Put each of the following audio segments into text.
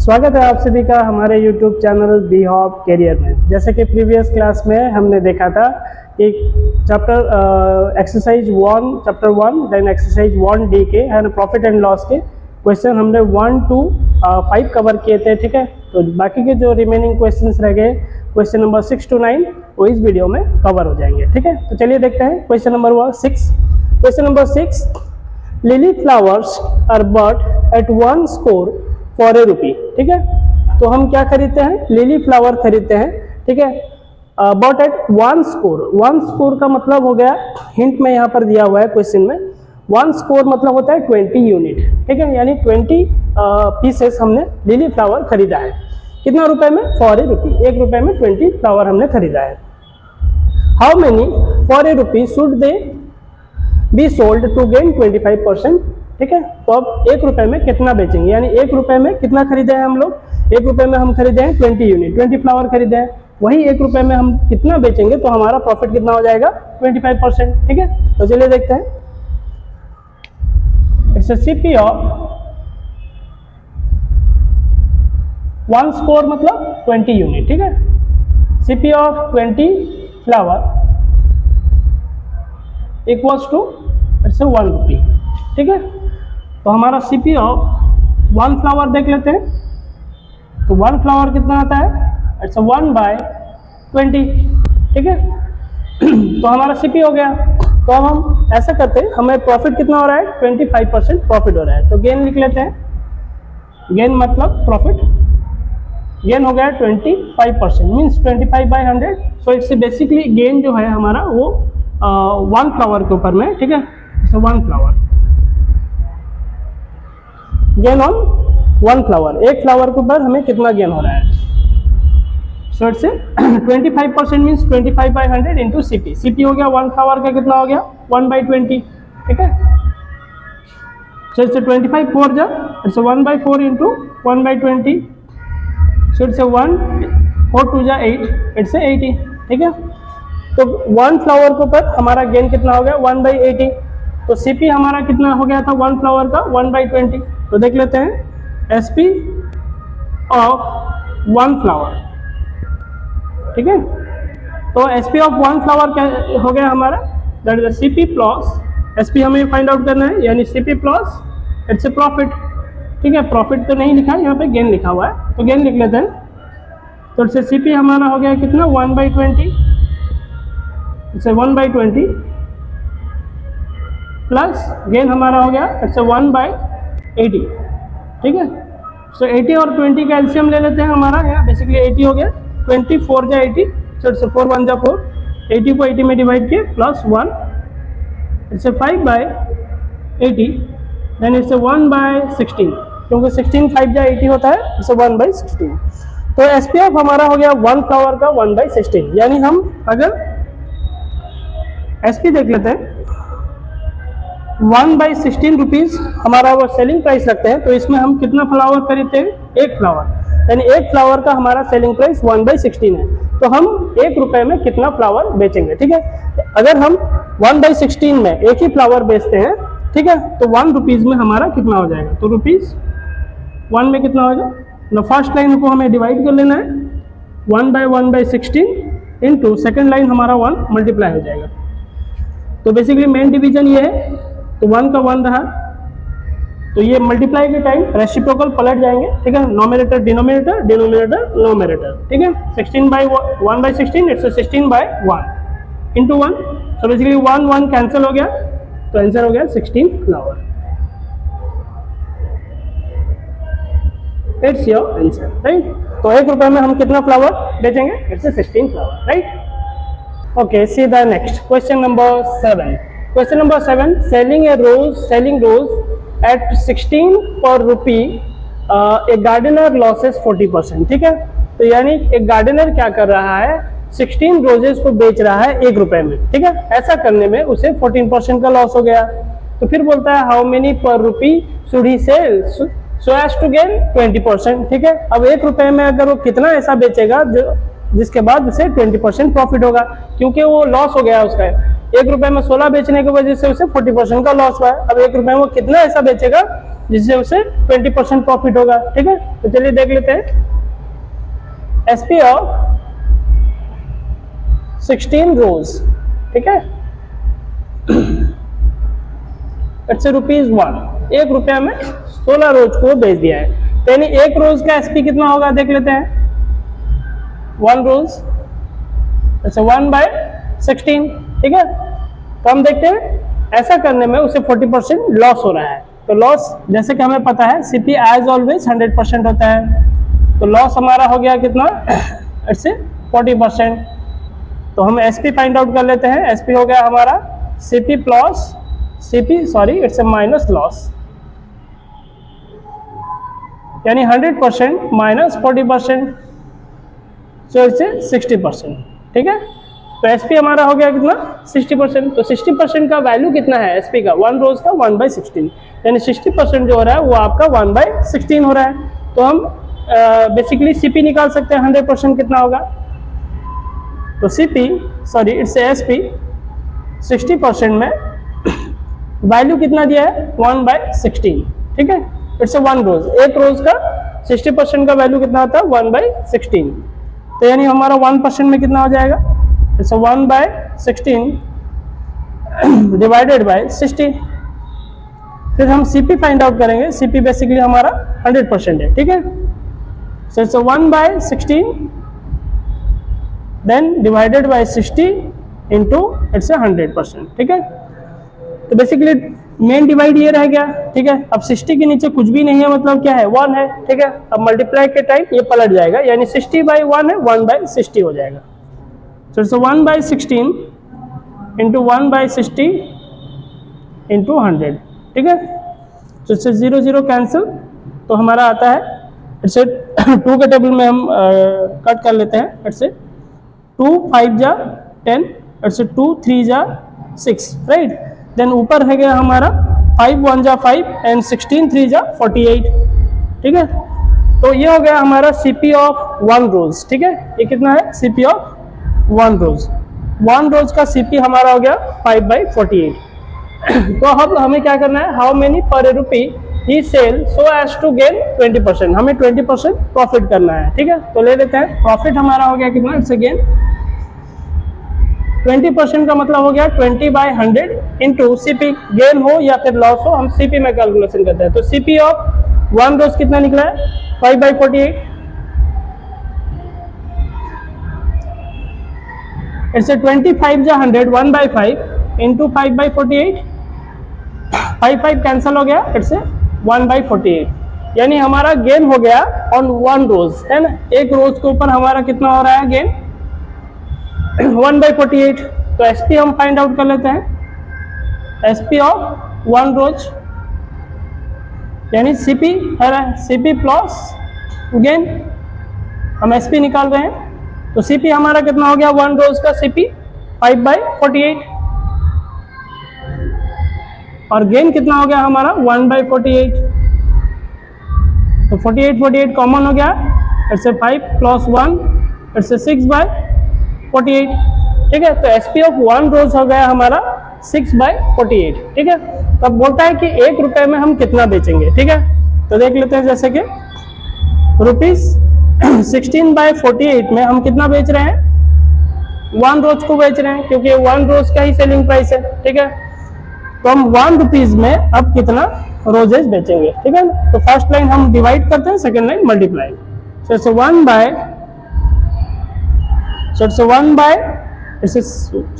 स्वागत है आप सभी का हमारे YouTube channel B hop career में। जैसे कि प्रीवियस क्लास में हमने देखा था कि exercise 1 chapter 1 then exercise 1D के एंड प्रॉफिट एंड लॉस के क्वेश्चन हमने 1 to 5 कवर किए थे। ठीक है, तो बाकी के जो रिमेनिंग क्वेश्चंस रह गए क्वेश्चन नंबर 6 to 9 वो इस वीडियो में कवर हो जाएंगे। ठीक है, तो चलिए देखते हैं question number 6। Question number 6, lily flowers are bought at 1 score for a rupee. ठीक है, तो हम क्या खरीदते हैं? लिली फ्लावर खरीदते हैं। ठीक है, बट एट 1 स्कोर। 1 स्कोर का मतलब हो गया, हिंट में यहाँ पर दिया हुआ है क्वेश्चन में, 1 स्कोर मतलब होता है 20 यूनिट। ठीक है, यानी 20 पीसेस हमने लिली फ्लावर खरीदा है। कितना रुपए में? फॉर ए रुपी। 1 रुपए में 20 फ्लावर हमने खरीदा है। How many for a rupee should they be sold to gain 25%। ठीक है, तो अब 1 रुपए में कितना बेचेंगे, यानी 1 रुपए में कितना खरीदे हैं हम लोग? 1 रुपए में हम खरीदे हैं 20 यूनिट, 20 फ्लावर खरीदे हैं। वही 1 रुपए में हम कितना बेचेंगे तो हमारा प्रॉफिट कितना हो जाएगा? 25%। ठीक है, तो चलिए देखते हैं। इट्स सीपी ऑफ 1 स्कोर मतलब 20 यूनिट। ठीक है, CP of 20 flower equals to it's 1 rupee. ठीक है, तो हमारा सीपी ऑफ 1 फ्लावर देख लेते हैं। तो 1 फ्लावर कितना आता है? इट्स 1/20। ठीक है, तो हमारा सीपी हो गया। तो अब हम ऐसा करते हैं, हमें प्रॉफिट कितना हो रहा है? 25% प्रॉफिट हो रहा है। तो गेन लिख लेते हैं। गेन मतलब प्रॉफिट, गेन हो गया 25%, means 25/100। So it's basically gain जो है हमारा वो 1 फ्लावर के ऊपर में। ठीक है, सो 1 flower gain on 1 flower. 1 flower के ऊपर हमें कितना गेन हो रहा है? So it's 25% means 25/100 into CP. CP हो गया 1 फ्लावर का कितना हो गया? 1/20। ठीक है, सो इट्स 25 4 जा इट्स 1/4 इंटू 1/20। सो इट्स 1 4 2 जा 8 इट्स 80। ठीक है, तो 1 फ्लावर के ऊपर हमारा गेन कितना हो गया? 1/80। तो सीपी हमारा कितना हो गया था 1 फ्लावर का? 1/20। तो देख लेते हैं एसपी ऑफ 1 फ्लावर। ठीक है, तो एसपी ऑफ 1 फ्लावर क्या हो गया हमारा? That is CP plus SP हमें फाइंड आउट करना है, यानी CP plus it's a profit. ठीक है, प्रॉफिट तो नहीं लिखा है यहाँ पे, गेन लिखा हुआ है, तो गेन लिख लेते हैं। तो इट्स सीपी हमारा हो गया कितना? 1/20। इट्स 1/20 प्लस गेन हमारा हो गया इट्स 1/80। ठीक है, सो 80 और 20 का एलसीएम ले लेते हैं हमारा। यहाँ बेसिकली 80 हो गया, 20 4 जा 80, सो इट्स 4 1 जा 4, 80 को 80 में डिवाइड किए प्लस 1, इट्स 5/80, देन इट्स 1/16, क्योंकि 16 5 जा 80 होता है, इट्स 1/16। तो एसपीएफ हमारा हो गया 1 फ्लावर का 1/16, यानी हम अगर एसपी देख लेते हैं 1/16 रुपीज़ हमारा वो सेलिंग प्राइस रखते हैं, तो इसमें हम कितना फ्लावर खरीदते हैं? 1 फ्लावर, यानी 1 फ्लावर का हमारा सेलिंग प्राइस 1/16 है। तो हम 1 रुपए में कितना फ्लावर बेचेंगे? ठीक है, तो अगर हम 1/16 में 1 ही फ्लावर बेचते हैं, ठीक है, तो 1 रुपीज़ में हमारा कितना हो जाएगा? तो ₹1 में कितना हो जाएगा? ना फर्स्ट लाइन को हमें डिवाइड कर लेना है 1/1/16 इंटू सेकेंड लाइन हमारा 1 मल्टीप्लाई हो जाएगा। तो बेसिकली मेन डिवीजन ये है, तो 1 का 1 रहा, तो ये मल्टीप्लाई के टाइम रेसिप्रोकल पलट जाएंगे। ठीक है, नॉमिनेटर डिनोमिनेटर, डिनोमिनेटर नॉमिनेटर। ठीक है, 1/16 इट्स 16/1 इंटू 1, तो बेसिकली 1 कैंसिल हो गया, तो आंसर हो गया 16 flower. It's your answer, right. तो 1 रुपए में हम कितना फ्लावर बेचेंगे? It's 16 flower, right. Okay, see the next question number 7। Question number 7, selling rose at 16 per rupee, a gardener losses 40%। ठीक है, तो यानी एक गार्डनर क्या कर रहा है? 16 रोजेस को बेच रहा है 1 रुपए में। ठीक है, ऐसा करने में उसे 14% का लॉस हो गया। तो फिर बोलता है how many per rupee should he sell so as to gain 20%। ठीक है, अब 1 रुपए में अगर वो कितना ऐसा बेचेगा जिसके बाद उसे 20% प्रॉफिट होगा, क्योंकि वो लॉस हो गया उसका। 1 रुपए में 16 बेचने की वजह से उसे 40% का लॉस हुआ है। अब 1 रुपए में वो कितना ऐसा बेचेगा जिससे उसे 20% प्रॉफिट होगा। ठीक है, तो चलिए देख लेते हैं। एसपी ऑफ 16 रोज, ठीक है, इट्स ₹1। 1 रुपया में 16 रोज को बेच दिया है। तो यानी 1 रोज का एसपी कितना होगा देख लेते हैं। 1 रोज, अच्छा 1/16, ठीक है। तो हम देखते हैं ऐसा करने में उसे 40% लॉस हो रहा है। तो लॉस जैसे कि हमें पता है सीपी एज ऑलवेज 100% होता है, तो लॉस हमारा हो गया कितना, इससे 40%। तो हम एसपी फाइंड आउट कर लेते हैं। एसपी हो गया हमारा CP plus CP, sorry it's a minus loss, यानी 100% माइनस 40%, सो इट्स 60%। ठीक है, तो एसपी हमारा हो गया कितना, 60%। तो 60% का वैल्यू कितना है एसपी का, 1 रोज का 1/16, यानी 60% जो हो रहा है वो आपका 1/16 हो रहा है। तो हम बेसिकली सीपी निकाल सकते हैं 100% कितना होगा। तो सीपी, सॉरी इट्स एसपी 60% में वैल्यू कितना दिया है, 1/16। ठीक है, इट्स 1 रोज, 1 रोज का 60% का वैल्यू कितना होता है, 1/16। तो यानी हमारा 1% में कितना हो जाएगा, इट्स 1/16 डिवाइडेड बाय 60। फिर हम सीपी फाइंड आउट करेंगे। सीपी बेसिकली हमारा 100% है। ठीक है, so it's 1/16 then divided by 60 into it's 100%। ठीक है, तो बेसिकली मेन डिवाइड ये रह गया। ठीक है, अब 60 के नीचे कुछ भी नहीं है, मतलब क्या है, 1 है। ठीक है, अब मल्टीप्लाई के टाइम ये पलट जाएगा, यानी 60/1 है, 1/60 हो जाएगा। सो इट्स 1/16 इंटू 1/60 इंटू 100। ठीक है, तो इससे 0 0 कैंसिल, तो हमारा आता है इट्स 2 के टेबल में हम कट कर लेते हैं। इट्स 2 5 जा 10, इट्स 2 3 जा 6, राइट। देन ऊपर है गया हमारा 5 1 जा 5 एंड 16 3 जा 48। ठीक है, तो ये हो गया हमारा सीपी ऑफ 1 रोज। ठीक है, ये कितना है, सीपी ऑफ 1 रोज। 1 रोज का सीपी हमारा हो गया 5/48। तो अब हमें क्या करना है, how many per rupee he sell so as to gain 20%, हमें 20% प्रॉफिट करना है। ठीक है, तो ले लेते हैं। प्रॉफिट हमारा हो गया कितना, इट्स अगेन 20% का मतलब हो गया 20/100 इंटू सीपी, गेन हो या फिर लॉस हो, हम सीपी में कैलकुलेशन करते हैं। तो सीपी ऑफ 1 रोज कितना निकला है, 5/48। इट्स 25 जा 100, 1/5 इंटू 5/48, 5 कैंसल हो गया, इट्स 1/48, यानी हमारा गेन हो गया ऑन 1 रोज, है ना। 1 रोज के ऊपर हमारा कितना हो रहा है गेन, 1/48। तो एसपी हम फाइंड आउट कर लेते हैं। एसपी ऑफ 1 रोज यानी सीपी है, सीपी प्लस गेन, हम एसपी निकाल रहे हैं। तो सीपी हमारा कितना हो गया 1 रोज का सीपी, 5/48, और गेन कितना हो गया हमारा 1/48। तो 48 कॉमन हो गया, इट्स 5 + 1 इट्स 6/48। ठीक है, तो एसपी ऑफ 1 रोज हो गया हमारा 6/48। ठीक है, तब बोलता है कि 1 रुपए में हम कितना बेचेंगे। ठीक है, तो देख लेते हैं, जैसे कि ₹16/48 में हम कितना बेच रहे हैं, 1 रोज को बेच रहे हैं, क्योंकि 1 रोज का ही सेलिंग प्राइस है। ठीक है, तो हम 1 रुपीज में अब कितना रोजेस बेचेंगे। ठीक है, तो फर्स्ट लाइन हम डिवाइड करते हैं, second line multiply. So it's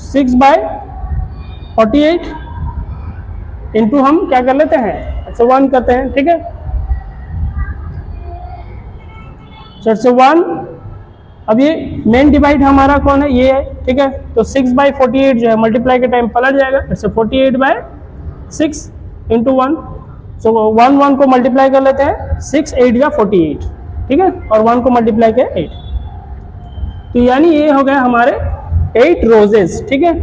6/48 into हम क्या कर लेते हैं, अच्छा 1 करते हैं। ठीक है, सो इट्स 1। अब ये मेन डिवाइड हमारा कौन है, ये है। ठीक है, तो 6/48 जो है मल्टीप्लाई के टाइम पलट जाएगा, इट्स 48/6 इंटू 1। सो 1 को मल्टीप्लाई कर लेते हैं, 6 8 या 48। ठीक है, और 1 को मल्टीप्लाई किया 8, तो यानी ये हो गया हमारे 8 रोजेस। ठीक है,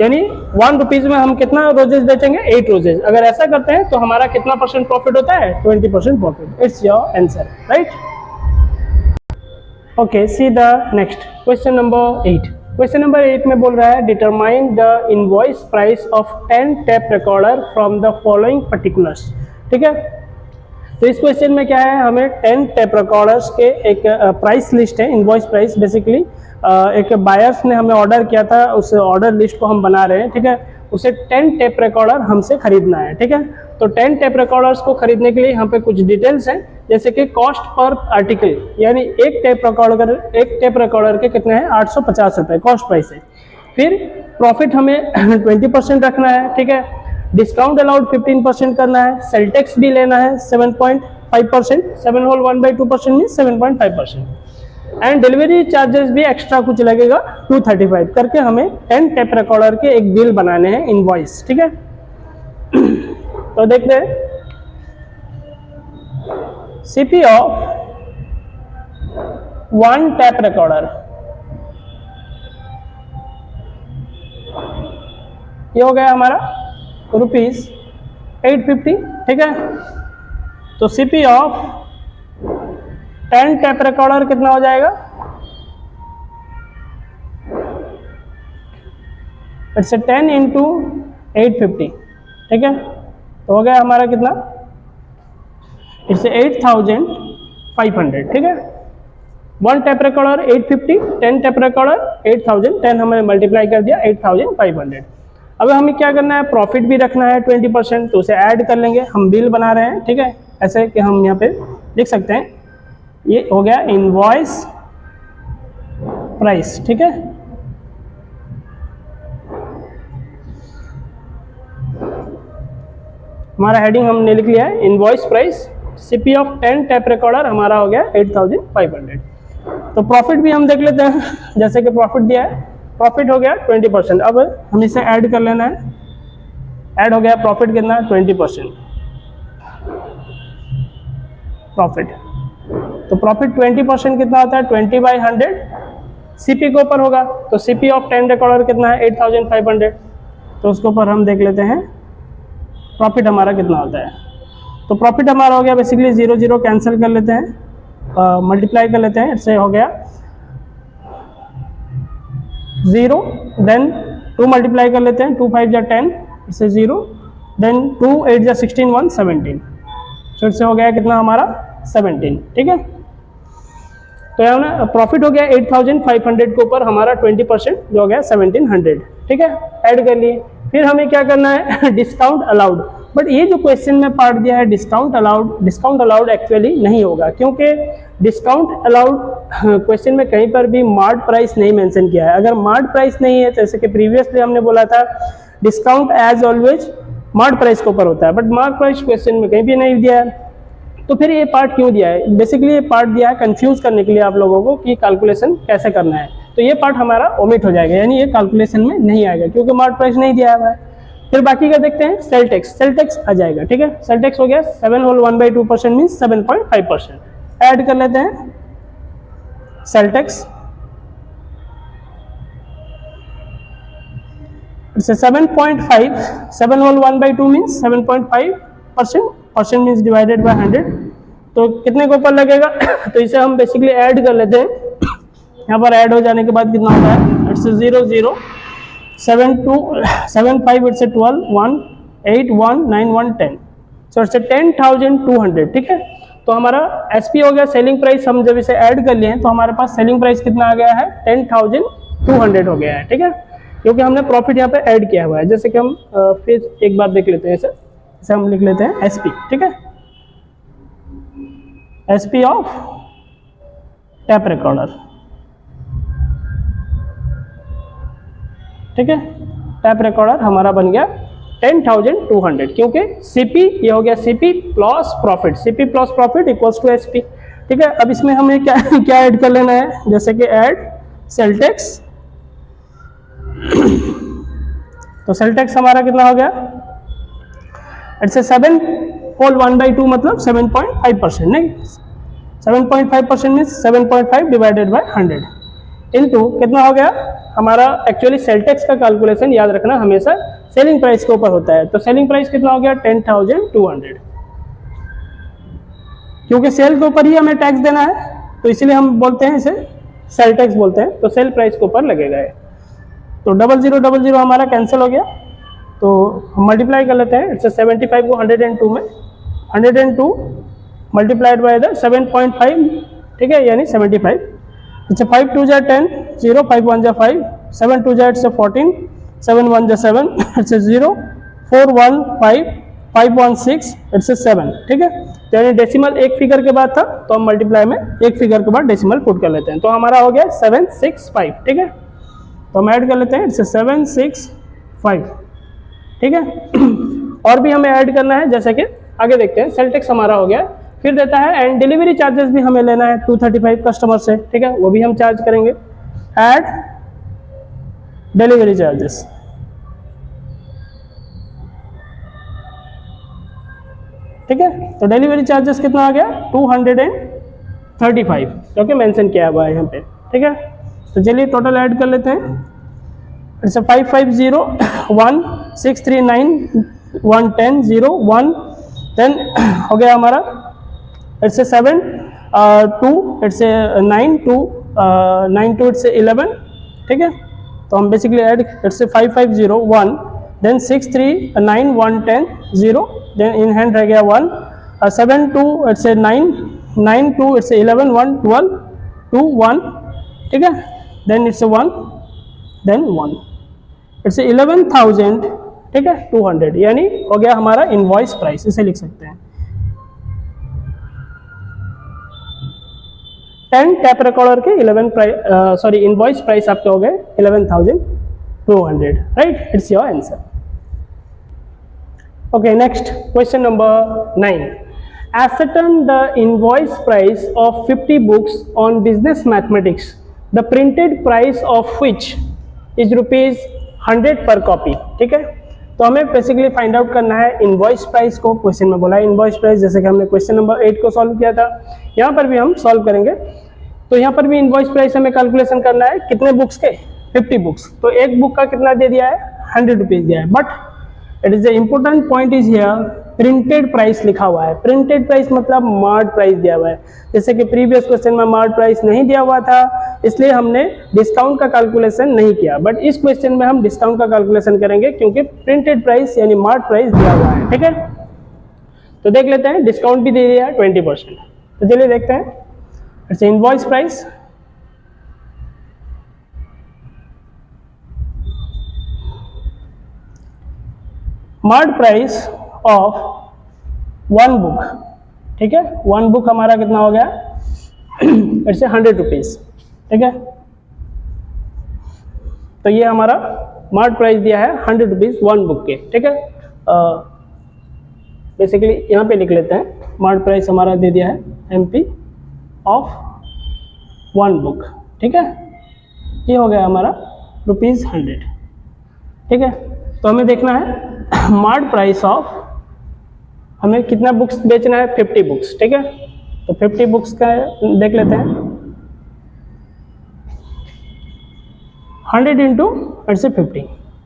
यानी 1 रुपीज में हम कितना रोजेस बेचेंगे, 8 रोजेस। अगर ऐसा करते हैं तो हमारा कितना % प्रॉफिट होता है, 20% profit. It's your answer, right. Okay, see the next question number 8. Question number 8 में बोल रहा है determine the invoice price of 10 tape recorder from the following particulars. ठीक है, तो इस क्वेश्चन में क्या है, हमें 10 टेप रिकॉर्डर्स के एक प्राइस लिस्ट है, इनवॉइस प्राइस बेसिकली एक बायर्स ने हमें ऑर्डर किया था, उस ऑर्डर लिस्ट को हम बना रहे हैं। ठीक है, उसे 10 टेप रिकॉर्डर हमसे खरीदना है। ठीक है, तो 10 टेप रिकॉर्डर्स को खरीदने के लिए यहाँ पे कुछ डिटेल्स हैं, जैसे कि कॉस्ट पर आर्टिकल, यानी एक टेप रिकॉर्डर के कितने हैं 850 रुपये कॉस्ट प्राइस है। फिर प्रॉफिट हमें 20% रखना है। ठीक है, डिस्काउंट अलाउड 15% करना है, सेल टैक्स भी लेना है 7.5%, 7 whole 1/2% mean 7.5%, and delivery charges भी एक्स्ट्रा कुछ लगेगा 235 करके हमें 10 टेप रिकॉर्डर के एक बिल बनाने हैं, इनवॉइस। ठीक है, तो देखते हैं सीपी ऑफ 1 टेप रिकॉर्डर, ये हो गया हमारा ₹850। ठीक है, तो सीपी ऑफ 10 टेप रिकॉर्डर कितना हो जाएगा, इट्स 10 इंटू 850। ठीक है, तो हो गया हमारा कितना, इट्स 8500। ठीक है, 1 टेप रिकॉर्डर 850, 10 टेप रिकॉर्डर 8000, 10 हमने मल्टीप्लाई कर दिया 8500। अब हमें क्या करना है, प्रॉफिट भी रखना है 20%, तो उसे ऐड कर लेंगे, हम बिल बना रहे हैं। ठीक है, ऐसे कि हम यहाँ पे लिख सकते हैं, ये हो गया इनवॉइस प्राइस। ठीक है, हमारा हेडिंग हमने लिख लिया है invoice price, CP of 10 tape recorder हमारा हो गया 8500। तो प्रॉफिट भी हम देख लेते हैं, जैसे कि प्रॉफिट दिया है, प्रॉफिट हो गया 20%। अब हम इसे ऐड कर लेना है, ऐड हो गया प्रॉफिट कितना 20% प्रॉफिट, तो प्रॉफिट 20% कितना होता है 20/100, सीपी के ऊपर होगा, तो सीपी ऑफ 10 रिकॉर्डर कितना है 8500, तो उसके ऊपर हम देख लेते हैं प्रॉफिट हमारा कितना होता है। तो प्रॉफिट हमारा हो गया बेसिकली 0 0 कैंसिल कर लेते हैं, मल्टीप्लाई कर लेते हैं, इससे हो गया 0, देन 2 मल्टीप्लाई कर लेते हैं, 2 5 जा 10, इससे 0, देन 2 8 जा 16 1 17, तो इससे हो गया कितना हमारा 17। ठीक है, तो यहाँ ना प्रॉफिट हो गया 8500 के ऊपर हमारा 20% जो हो गया 1700। ठीक है, ऐड कर लिए। फिर हमें क्या करना है, डिस्काउंट अलाउड, बट ये जो क्वेश्चन में पार्ट दिया है डिस्काउंट अलाउड एक्चुअली नहीं होगा, क्योंकि डिस्काउंट अलाउड क्वेश्चन में कहीं पर भी मार्ट प्राइस नहीं मेंशन किया है। अगर मार्ट प्राइस नहीं है, जैसे कि प्रीवियसली हमने बोला था discount as always marked price के ऊपर होता है, बट मार्ट प्राइस क्वेश्चन में कहीं भी नहीं दिया है, तो फिर ये पार्ट क्यों दिया है, बेसिकली ये पार्ट दिया है कंफ्यूज करने के लिए आप लोगों को कि कैलकुलेशन कैसे करना है, तो ये पार्ट हमारा ओमिट हो जाएगा, यानी ये कैलकुलेशन में नहीं आएगा क्योंकि मार्ट प्राइस नहीं दिया हुआ है। फिर बाकी का देखते हैं, सेल टैक्स आ जाएगा। ठीक है, सेल टैक्स हो गया 7 होल 1/2% मीन 7.5%, ऐड कर लेते हैं sale tax, it's 7.5, 7 whole 1/2 means 7.5%, percent means divided by 100, तो कितने के ऊपर लगेगा तो इसे हम बेसिकली ऐड कर लेते हैं, यहाँ पर ऐड हो जाने के बाद कितना होता है, इट्स 0 0 7 2 7 5, इट्स 12 1 8 1 9 1 10, सो इट्स 10,200। ठीक है, तो हमारा एसपी हो गया सेलिंग प्राइस, हम जब इसे ऐड कर लिए तो हमारे पास सेलिंग प्राइस कितना आ गया है 10,200 हो गया है। ठीक है, क्योंकि हमने प्रॉफिट यहाँ पे ऐड किया हुआ है। जैसे कि हम फिर एक बार देख लेते हैं, इसे हम लिख लेते हैं एसपी। ठीक है, एसपी ऑफ टेप रिकॉर्डर। ठीक है, टेप रिकॉर्डर हमारा बन गया 10,200, क्योंकि सीपी ये हो गया CP plus profit, CP plus profit equals to SP. ठीक है, अब इसमें हमें क्या क्या ऐड कर लेना है, जैसे कि ऐड सेल टैक्स, तो सेल टैक्स हमारा कितना हो गया, इट्स 7 होल 1/2 मतलब 7.5%, नहीं 7.5% मीन्स 7.5 डिवाइडेड बाय 100 इनटू कितना हो गया हमारा, एक्चुअली सेल टैक्स का कैलकुलेशन याद रखना हमेशा सेलिंग प्राइस के ऊपर होता है, तो सेलिंग प्राइस कितना हो गया 10,200, क्योंकि सेल के ऊपर ही हमें टैक्स देना है, तो इसीलिए हम बोलते हैं इसे सेल टैक्स बोलते हैं, तो सेल प्राइस के ऊपर लगेगा। तो 0000 हमारा कैंसिल हो गया, तो हम मल्टीप्लाई कर लेते हैं। इट्स 75 को 102 में, 102 मल्टीप्लाइड बाय द 7.5, ठीक है, यानी 75। अच्छा 5 2 जा 10, 0 5 1 जा 5, 7 2 जा इट्स 14, 7 1 जा 7, इट्स 0 4 1 5 5 1 6, इट्स 7, ठीक है। यानी डेसिमल एक फिगर के बाद था, तो हम मल्टीप्लाई में एक फिगर के बाद डेसिमल पुट कर लेते हैं, तो हमारा हो गया 765, ठीक है। तो हम ऐड कर लेते हैं, इट्स 765, ठीक है। और भी हमें ऐड करना है, जैसे कि आगे देखते हैं। सेल टैक्स हमारा हो गया, फिर देता है एंड डिलीवरी चार्जेस भी हमें लेना है 235 कस्टमर से, ठीक है, वो भी हम चार्ज करेंगे। ऐड डिलीवरी चार्जेस, ठीक है। तो डिलीवरी चार्जेस कितना आ गया 235, क्योंकि मेंशन किया हुआ है यहाँ पे, ठीक है। तो चलिए टोटल ऐड कर लेते हैं। इट्स 550 1 639 110 0 1 10 हो गया हमारा। इट्स 7 2 इट्स 9 2 9 2 इट्स 11, ठीक है। तो हम basically add, it's 550 1 then 639 110 0 then in hand रह गया 1, 7 2 इट्स 9 9 2 इट्स 11 1 12 2 1, ठीक है। देन इट्स 1 देन 1, इट्स 11,000, ठीक है 200, यानी हो गया हमारा इनवॉइस प्राइस, इसे लिख सकते हैं। 10 टैप रिकॉर्डर के 11 इनवॉइस प्राइस आपके हो गए 11,200, right. It's your answer. Okay, next question number 9. Ascertain the invoice price of 50 books on business mathematics, the printed price of which is rupees 100 per copy, ठीक है। तो हमें बेसिकली फाइंड आउट करना है invoice price को। Question में बोला है इनवॉइस प्राइस, जैसे कि हमने क्वेश्चन नंबर 8 को सॉल्व किया था, यहाँ पर भी हम सॉल्व करेंगे। तो यहाँ पर भी इनवॉइस प्राइस हमें कैलकुलेशन करना है, कितने बुक्स के 50 बुक्स, तो एक बुक का कितना दे दिया है 100 रुपीज़ दिया है, but it is the important point is here printed price लिखा हुआ है। प्रिंटेड प्राइस मतलब मार्ट प्राइस दिया हुआ है, जैसे कि प्रीवियस क्वेश्चन में मार्ट प्राइस नहीं दिया हुआ था, इसलिए हमने डिस्काउंट का कैलकुलेशन नहीं किया, बट इस क्वेश्चन में हम डिस्काउंट का कैलकुलेशन करेंगे क्योंकि प्रिंटेड प्राइस यानी मार्ट प्राइस दिया हुआ है, ठीक है। तो देख लेते हैं, डिस्काउंट भी दे दिया है 20%। तो चलिए देखते हैं, it's invoice price, mart price of 1 book, ठीक है। 1 बुक हमारा कितना हो गया इट्स 100 रुपीज़, ठीक है। तो ये हमारा मार्ट प्राइस दिया है 100 रुपीज़ 1 बुक के, ठीक है। बेसिकली यहाँ पे लिख लेते हैं, मार्ट प्राइस हमारा दे दिया है MP ऑफ 1 बुक, ठीक है। ये हो गया हमारा ₹100, ठीक है। तो हमें देखना है मार्ट प्राइस ऑफ, हमें कितना बुक्स बेचना है 50 बुक्स, ठीक है। तो 50 बुक्स का देख लेते हैं, 100 इंटू इट्स 50,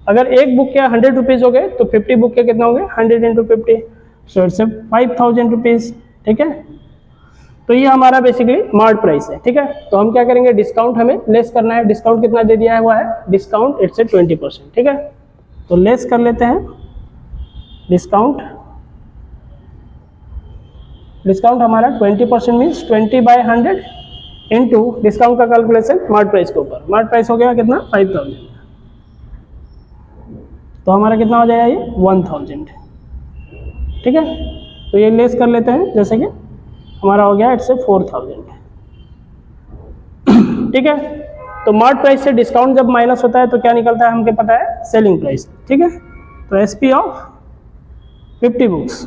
अगर एक बुक के 100 रुपीज़ हो गए तो 50 बुक के कितना होंगे 100 इंटू 50, सो इट्स 5,000 रुपीज़, ठीक है। तो ये हमारा बेसिकली मार्ट प्राइस है, ठीक है। तो हम क्या करेंगे, डिस्काउंट हमें लेस करना है। डिस्काउंट कितना दे दिया है, हुआ है डिस्काउंट इट्स 20%, ठीक है। तो लेस कर लेते हैं डिस्काउंट, डिस्काउंट हमारा 20% मीन्स 20/100 इंटू डिस्काउंट का कैलकुलेशन मार्ट प्राइस के ऊपर, मार्ट प्राइस हो गया कितना 5,000, तो हमारा कितना हो जाएगा ये 1,000, ठीक है। तो ये लेस कर लेते हैं, जैसे कि हमारा हो गया इट्स 4,000, ठीक है। तो मार्ट प्राइस से डिस्काउंट जब माइनस होता है तो क्या निकलता है, हमको पता है सेलिंग प्राइस, ठीक है। तो SP ऑफ 50 बुक्स,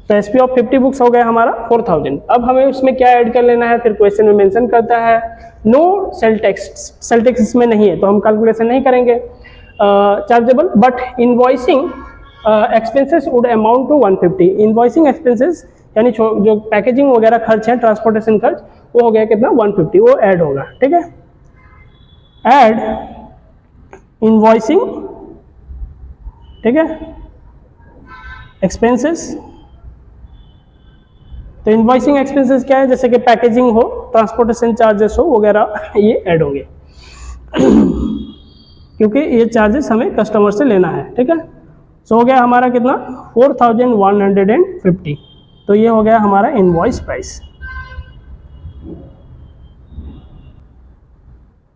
तो SP ऑफ 50 बुक्स हो गया हमारा 4,000। अब हमें उसमें क्या ऐड कर लेना है, फिर क्वेश्चन में मेंशन करता है no sale tax, sale tax इसमें नहीं है तो हम कैलकुलेशन नहीं करेंगे chargeable, but invoicing expenses would amount to 150। Invoicing expenses यानी जो पैकेजिंग वगैरह खर्च है, ट्रांसपोर्टेशन खर्च, वो हो गया कितना 150, वो ऐड होगा, ठीक है। ऐड इनवॉइसिंग, ठीक है, एक्सपेंसेस। तो इनवॉइसिंग एक्सपेंसेस क्या है, जैसे कि पैकेजिंग हो, ट्रांसपोर्टेशन चार्जेस हो वगैरह, ये ऐड होंगे। क्योंकि ये चार्जेस हमें कस्टमर से लेना है, ठीक है। सो हो गया हमारा कितना 4150, तो ये हो गया हमारा इनवॉइस प्राइस,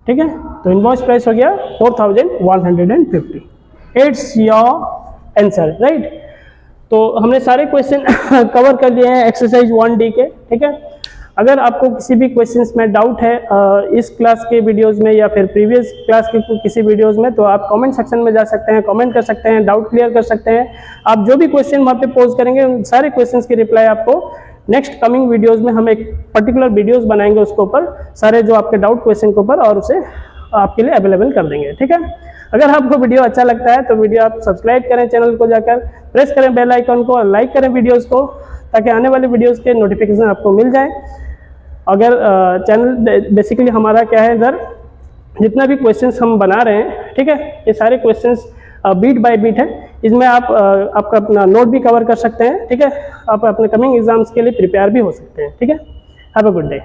ठीक है। तो इनवॉइस प्राइस हो गया 4150, इट्स योर आंसर, राइट। तो हमने सारे क्वेश्चन कवर कर लिए हैं एक्सरसाइज 1D के, ठीक है। अगर आपको किसी भी क्वेश्चंस में डाउट है इस क्लास के वीडियोस में या फिर प्रीवियस क्लास के किसी वीडियोस में, तो आप कमेंट सेक्शन में जा सकते हैं, कमेंट कर सकते हैं, डाउट क्लियर कर सकते हैं। आप जो भी क्वेश्चन वहाँ पे पोज करेंगे उन सारे क्वेश्चंस की रिप्लाई आपको नेक्स्ट कमिंग वीडियोज़ में हम एक पर्टिकुलर वीडियोज़ बनाएंगे उसके ऊपर, सारे जो आपके डाउट क्वेश्चन के ऊपर, और उसे आपके लिए अवेलेबल कर देंगे, ठीक है। अगर आपको वीडियो अच्छा लगता है तो वीडियो आप सब्सक्राइब करें, चैनल को जाकर प्रेस करें बेल आइकन को, और लाइक करें वीडियोस को, ताकि आने वाले वीडियोस के नोटिफिकेशन आपको मिल जाए। अगर चैनल बेसिकली हमारा क्या है, इधर जितना भी क्वेश्चंस हम बना रहे हैं, ठीक है, ये सारे क्वेश्चंस बीट बाय बीट है। इसमें आप आपका अपना नोट भी कवर कर सकते हैं, ठीक है। आप अपने कमिंग एग्जाम्स के लिए प्रिपेयर भी हो सकते हैं, ठीक है। Have a good day.